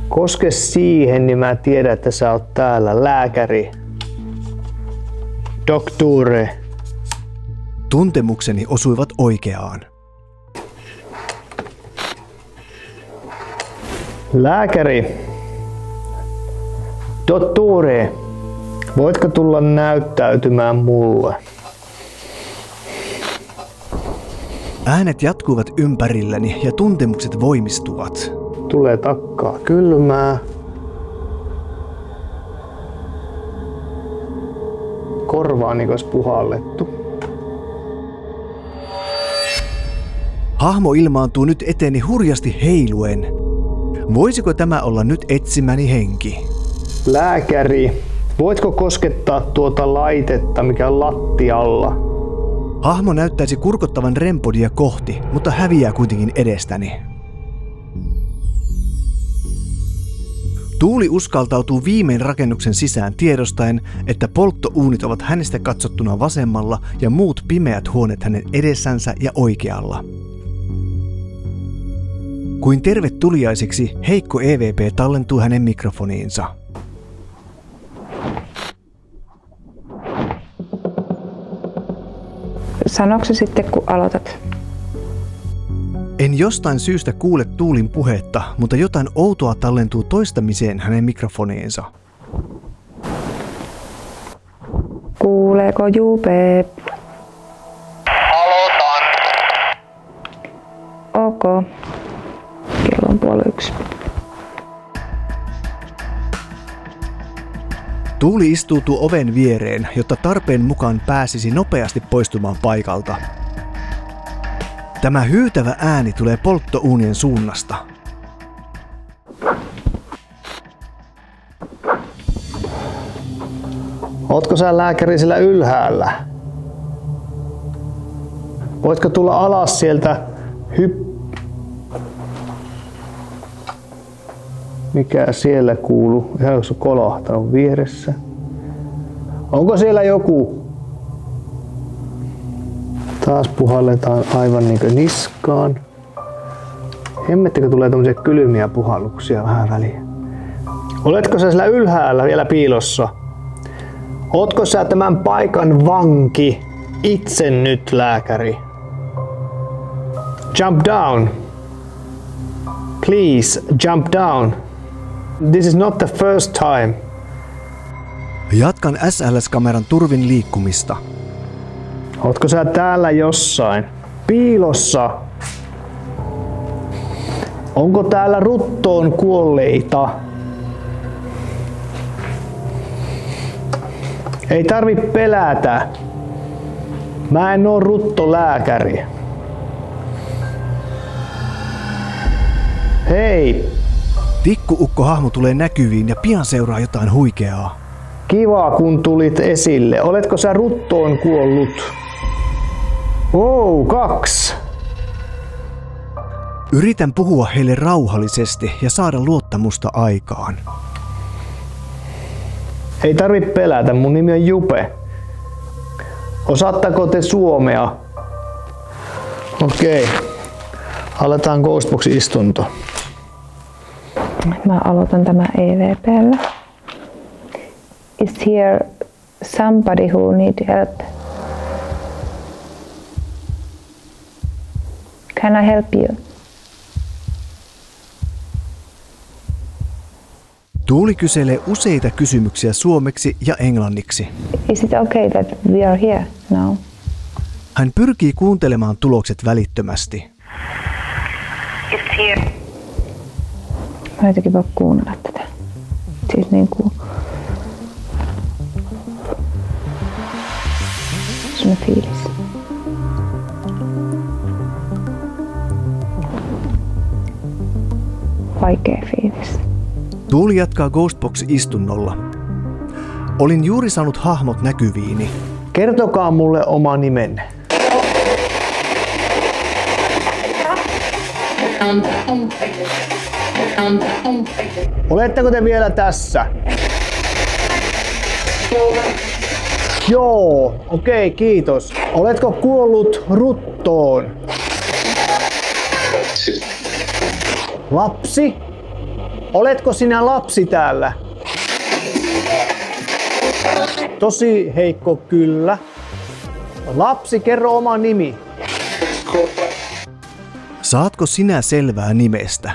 [SPEAKER 1] Koske siihen, niin mä tiedän, että sä oot täällä. Lääkäri. Doktore.
[SPEAKER 2] Tuntemukseni osuivat oikeaan.
[SPEAKER 1] Lääkäri. Dottore. Voitko tulla näyttäytymään mulle?
[SPEAKER 2] Äänet jatkuvat ympärilläni ja tuntemukset voimistuvat.
[SPEAKER 1] Tulee takkaa kylmää. Korvaani olisi puhallettu.
[SPEAKER 2] Hahmo ilmaantuu nyt eteeni hurjasti heiluen. Voisiko tämä olla nyt etsimäni henki?
[SPEAKER 1] Lääkäri, voitko koskettaa tuota laitetta, mikä on lattialla?
[SPEAKER 2] Hahmo näyttäisi kurkottavan Rempodia kohti, mutta häviää kuitenkin edestäni. Tuuli uskaltautuu viimein rakennuksen sisään tiedostaen, että polttouunit ovat hänestä katsottuna vasemmalla ja muut pimeät huoneet hänen edessänsä ja oikealla. Kuin tervetuliaisiksi heikko EVP tallentuu hänen mikrofoniinsa.
[SPEAKER 4] Sanoiko se sitten, kun aloitat?
[SPEAKER 2] En jostain syystä kuule Tuulin puhetta, mutta jotain outoa tallentuu toistamiseen hänen mikrofoniinsa.
[SPEAKER 4] Kuuleeko Jupe?
[SPEAKER 9] Aloitan.
[SPEAKER 4] Ok. Kello on 12:30.
[SPEAKER 2] Tuuli istuutuu oven viereen, jotta tarpeen mukaan pääsisi nopeasti poistumaan paikalta. Tämä hyytävä ääni tulee polttouunien suunnasta.
[SPEAKER 1] Ootko sä lääkäri siellä ylhäällä? Voitko tulla alas sieltä Mikä siellä kuuluu? Ihan jos on kolahtanut vieressä. Onko siellä joku? Taas puhalletaan aivan niin kuin niskaan. Hemmettikö tulee tämmöisiä kylmiä puhalluksia vähän väliä? Oletko sä siellä ylhäällä vielä piilossa? Ootko sä tämän paikan vanki itse nyt, lääkäri? Jump down. Please, jump down. This is not the first time.
[SPEAKER 2] Jatkan SLS-kameran turvin liikkumista.
[SPEAKER 1] Ootko sä täällä jossain? Piilossa? Onko täällä ruttoon kuolleita? Ei tarvi pelätä. Mä en oo ruttolääkäri. Hei!
[SPEAKER 2] Tikku-ukko-hahmo tulee näkyviin ja pian seuraa jotain huikeaa.
[SPEAKER 1] Kiva kun tulit esille. Oletko sä ruttoon kuollut? Wow, 2!
[SPEAKER 2] Yritän puhua heille rauhallisesti ja saada luottamusta aikaan.
[SPEAKER 1] Ei tarvi pelätä, mun nimi on Jupe. Osaatteko te suomea? Okei. Aletaan Ghostboxin istunto.
[SPEAKER 4] Mä aloitan tämä EVP:llä. Is here somebody who need help? Can I help you?
[SPEAKER 2] Tuuli kyselee useita kysymyksiä suomeksi ja englanniksi.
[SPEAKER 4] Is it okay that we are here now?
[SPEAKER 2] Hän pyrkii kuuntelemaan tulokset välittömästi.
[SPEAKER 4] It's here. Mä jotenkin voi kuunnella tätä. Siis niinku... Semmoinen fiilis. vaikea fiilis.
[SPEAKER 2] Tuuli jatkaa Ghostbox-istunnolla. Olin juuri saanut hahmot näkyviini.
[SPEAKER 1] Kertokaa mulle oma nimenne. Oletteko te vielä tässä? Joo, okei, kiitos. Oletko kuollut ruttoon? Lapsi? Oletko sinä lapsi täällä? Tosi heikko kyllä. Lapsi, kerro oma nimi.
[SPEAKER 2] Saatko sinä selvää nimestä?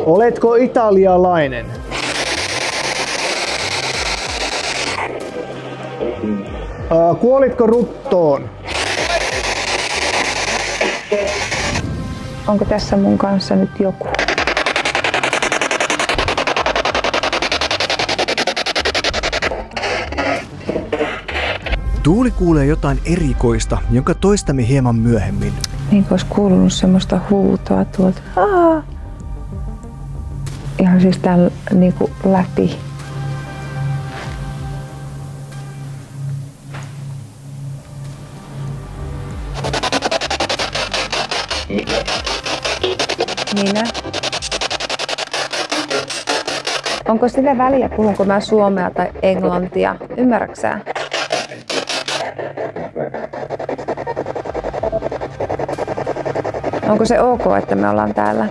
[SPEAKER 1] Oletko italialainen? Kuolitko ruttoon?
[SPEAKER 4] Onko tässä mun kanssa nyt joku?
[SPEAKER 2] Tuuli kuulee jotain erikoista, jonka toistamme hieman myöhemmin.
[SPEAKER 4] Niin olisi kuulunut semmoista huutoa tuolta. Aa! Ihan siis täällä niinku läpi. Minä? Onko sillä väliä, puhunko mä suomea tai englantia? Ymmärrätkö sä? Onko se ok, että me ollaan täällä?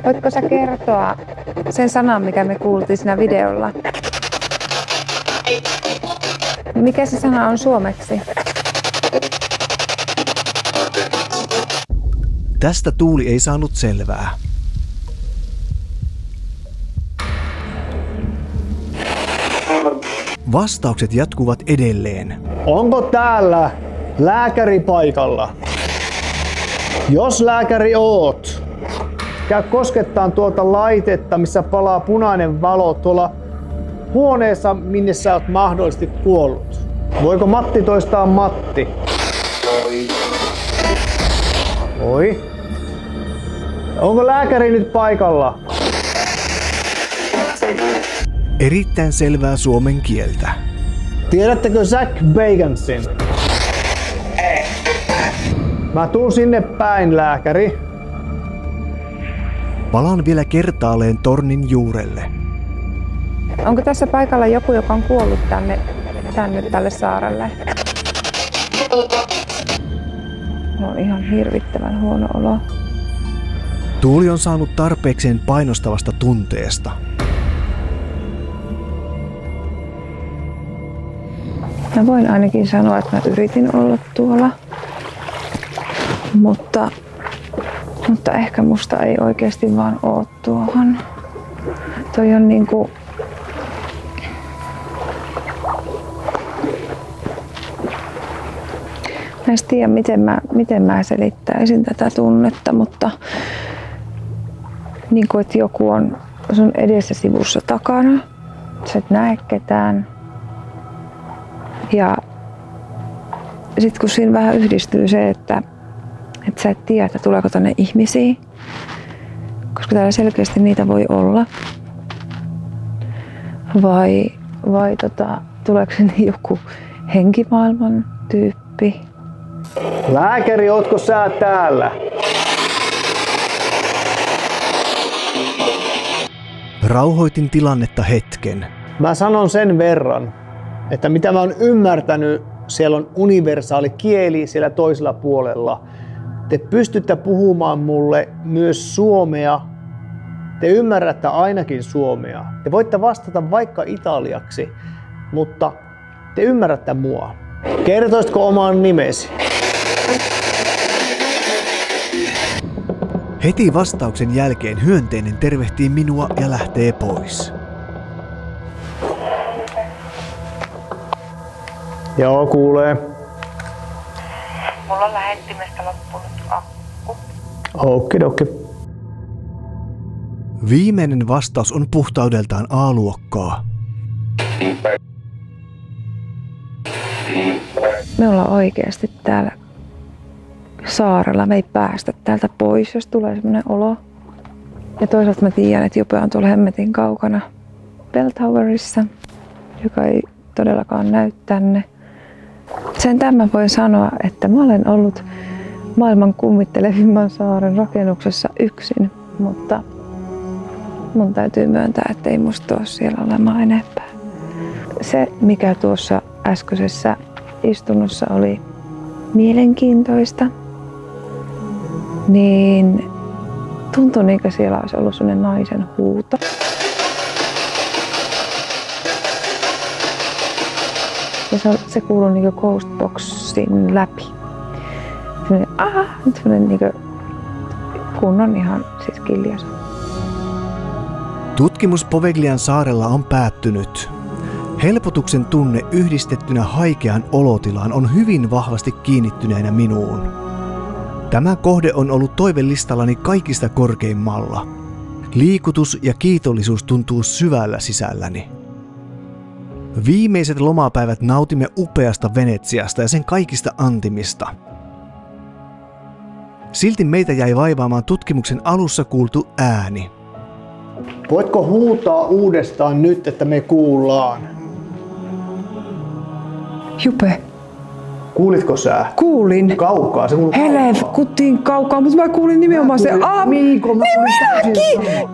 [SPEAKER 4] Voitko sä kertoa sen sanan, mikä me kuultiin siinä videolla? Mikä se sana on suomeksi?
[SPEAKER 2] Tästä Tuuli ei saanut selvää. Vastaukset jatkuvat edelleen.
[SPEAKER 1] Onko täällä lääkäri paikalla? Jos lääkäri oot, käy koskettaan tuota laitetta, missä palaa punainen valo tuolla huoneessa, minne sä oot mahdollisesti kuollut. Voiko Matti toistaa Matti? Oi. Onko lääkäri nyt paikalla?
[SPEAKER 2] Erittäin selvää suomen kieltä.
[SPEAKER 1] Tiedättekö Zach Bagansin? Mä tuun sinne päin, lääkäri.
[SPEAKER 2] Palaan vielä kertaalleen tornin juurelle.
[SPEAKER 4] Onko tässä paikalla joku, joka on kuollut tälle saarelle? Mulla on ihan hirvittävän huono olo.
[SPEAKER 2] Tuuli on saanut tarpeekseen painostavasta tunteesta.
[SPEAKER 4] Mä voin ainakin sanoa, että mä yritin olla tuolla, mutta ehkä musta ei oikeasti vaan oo tuohon. Toi on niinku... Mä en tiedä, miten mä selittäisin tätä tunnetta, mutta niin kuin, että joku on sun edessä, sivussa, takana. Sä et näe ketään. Ja sit kun siinä vähän yhdistyy se, että sä et tiedä, että tuleeko tonne ihmisiä, koska täällä selkeästi niitä voi olla. Vai tuleeko sinne joku henkimaailman tyyppi?
[SPEAKER 1] Lääkäri, ootko sä täällä?
[SPEAKER 2] Rauhoitin tilannetta hetken.
[SPEAKER 1] Mä sanon sen verran, että mitä mä oon ymmärtänyt, siellä on universaali kieli siellä toisella puolella. Te pystytte puhumaan mulle myös suomea. Te ymmärrätte ainakin suomea. Te voitte vastata vaikka italiaksi, mutta te ymmärrätte mua. Kertoisitko oman nimesi?
[SPEAKER 2] Heti vastauksen jälkeen hyönteinen tervehtii minua ja lähtee pois.
[SPEAKER 1] Joo, kuulee.
[SPEAKER 11] Mulla on lähettimestä loppunut akku.
[SPEAKER 1] Okidoki.
[SPEAKER 2] Viimeinen vastaus on puhtaudeltaan A-luokkaa.
[SPEAKER 4] me ollaan oikeasti täällä saarella. Me ei päästä täältä pois, jos tulee semmoinen olo. Ja toisaalta mä tiedän, että Jupe on tuolla hemmetin kaukana Bell Towerissa, joka ei todellakaan näy tänne. Sen tämän voin sanoa, että mä olen ollut maailman kummittelevimman saaren rakennuksessa yksin, mutta mun täytyy myöntää, että ei musta ole siellä olemaan enempää. Se, mikä tuossa äskeisessä istunnossa oli mielenkiintoista, niin tuntui niin kuin siellä olisi ollut sellainen naisen huuto. Ja se kuului niin kuin Ghostboxin läpi. Sellainen niin kuin kunnon ihan siis kiljaisa.
[SPEAKER 2] Tutkimus Poveglian saarella on päättynyt. Helpotuksen tunne yhdistettynä haikeaan olotilaan on hyvin vahvasti kiinnittyneenä minuun. Tämä kohde on ollut toivelistallani kaikista korkeimmalla. Liikutus ja kiitollisuus tuntuu syvällä sisälläni. Viimeiset lomapäivät nautimme upeasta Venetsiasta ja sen kaikista antimista. Silti meitä jäi vaivaamaan tutkimuksen alussa kuultu ääni.
[SPEAKER 1] Voitko huutaa uudestaan nyt, että me kuullaan?
[SPEAKER 4] Jupe.
[SPEAKER 1] Kuulitko sä?
[SPEAKER 4] Kuulin.
[SPEAKER 1] Kaukaa, se kuuluu
[SPEAKER 4] helkutin kaukaa, mutta mä kuulin nimenomaan se
[SPEAKER 1] Miiko, mä
[SPEAKER 4] minäkin!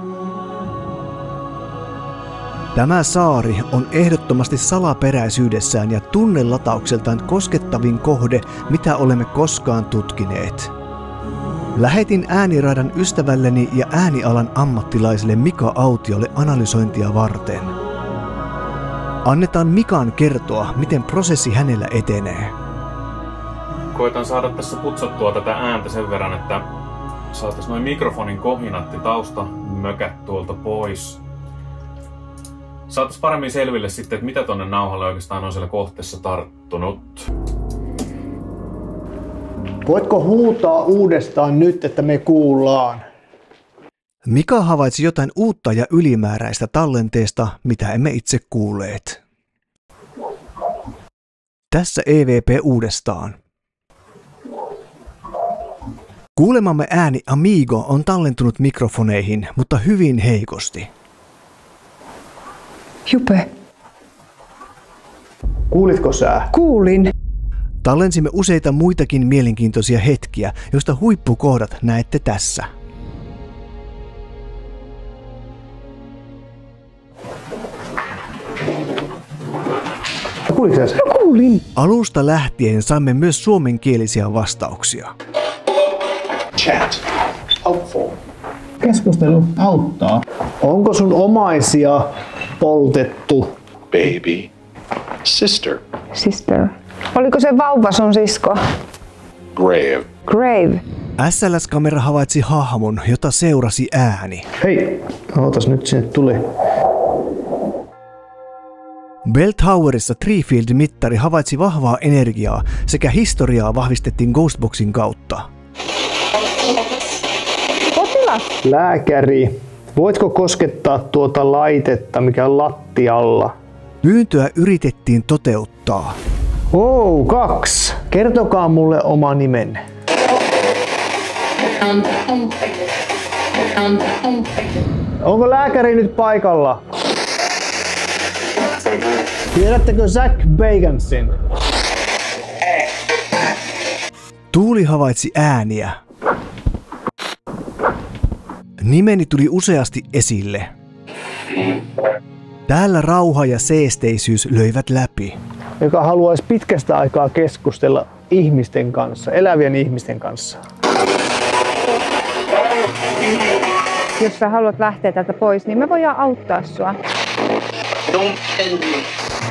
[SPEAKER 2] Tämä saari on ehdottomasti salaperäisyydessään ja tunnelataukseltaan koskettavin kohde, mitä olemme koskaan tutkineet. Lähetin ääniradan ystävälleni ja äänialan ammattilaiselle Mika Autiolle analysointia varten. Annetaan Mikan kertoa, miten prosessi hänellä etenee.
[SPEAKER 12] Koitan saada tässä putsattua tätä ääntä sen verran, että saataisiin noin mikrofonin kohinat ja taustamökät tuolta pois. Saataisiin paremmin selville sitten, että mitä tonne nauhalle oikeastaan on siellä kohteessa tarttunut.
[SPEAKER 1] Voitko huutaa uudestaan nyt, että me kuullaan?
[SPEAKER 2] Mika havaitsi jotain uutta ja ylimääräistä tallenteesta, mitä emme itse kuulleet. Tässä EVP uudestaan. Kuulemamme ääni Amigo on tallentunut mikrofoneihin, mutta hyvin heikosti.
[SPEAKER 4] Jupe.
[SPEAKER 1] Kuulitko sä?
[SPEAKER 4] Kuulin.
[SPEAKER 2] Tallensimme useita muitakin mielenkiintoisia hetkiä, joista huippukohdat näette tässä.
[SPEAKER 1] Kuulitko sä?
[SPEAKER 4] Kuulin.
[SPEAKER 2] Alusta lähtien saimme myös suomenkielisiä vastauksia.
[SPEAKER 9] Chat. Helpful.
[SPEAKER 8] Keskustelu auttaa.
[SPEAKER 1] Onko sun omaisia poltettu?
[SPEAKER 10] Baby. Sister.
[SPEAKER 4] Sister. Oliko se vauva sun sisko?
[SPEAKER 10] Grave.
[SPEAKER 4] Grave.
[SPEAKER 2] SLS-kamera havaitsi hahmon, jota seurasi ääni.
[SPEAKER 1] Hei, ootas nyt sinne tuli.
[SPEAKER 2] Bell Towerissa Treefield-mittari havaitsi vahvaa energiaa sekä historiaa vahvistettiin Ghostboxin kautta.
[SPEAKER 4] Potilas.
[SPEAKER 1] Lääkäri, voitko koskettaa tuota laitetta, mikä on lattialla?
[SPEAKER 2] Pyyntöä yritettiin toteuttaa.
[SPEAKER 1] 2. Kertokaa mulle oma nimenne. Onko lääkäri nyt paikalla? Tiedättekö Zach Bagansin?
[SPEAKER 2] Tuuli havaitsi ääniä. Nimeni tuli useasti esille. Täällä rauha ja seesteisyys löivät läpi.
[SPEAKER 1] Joka haluaisi pitkästä aikaa keskustella ihmisten kanssa, elävien ihmisten kanssa.
[SPEAKER 4] Jos sä haluat lähteä täältä pois, niin me voidaan auttaa sua.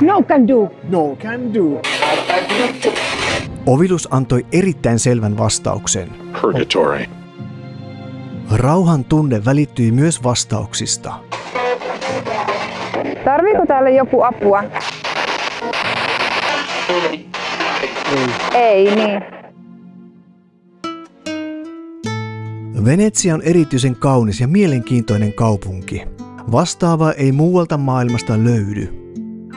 [SPEAKER 4] No can do.
[SPEAKER 1] No can do.
[SPEAKER 2] Ovilus antoi erittäin selvän vastauksen.
[SPEAKER 10] Purgatory.
[SPEAKER 2] Rauhan tunne välittyi myös vastauksista.
[SPEAKER 4] Tarviiko täällä joku apua? Ei niin.
[SPEAKER 2] Venetsia on erityisen kaunis ja mielenkiintoinen kaupunki. Vastaavaa ei muualta maailmasta löydy.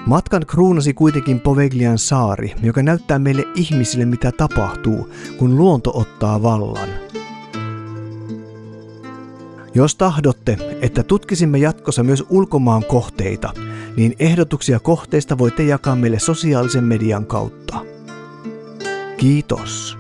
[SPEAKER 2] Matkan kruunasi kuitenkin Poveglian saari, joka näyttää meille ihmisille mitä tapahtuu, kun luonto ottaa vallan. Jos tahdotte, että tutkisimme jatkossa myös ulkomaan kohteita, niin ehdotuksia kohteista voitte jakaa meille sosiaalisen median kautta. Kiitos!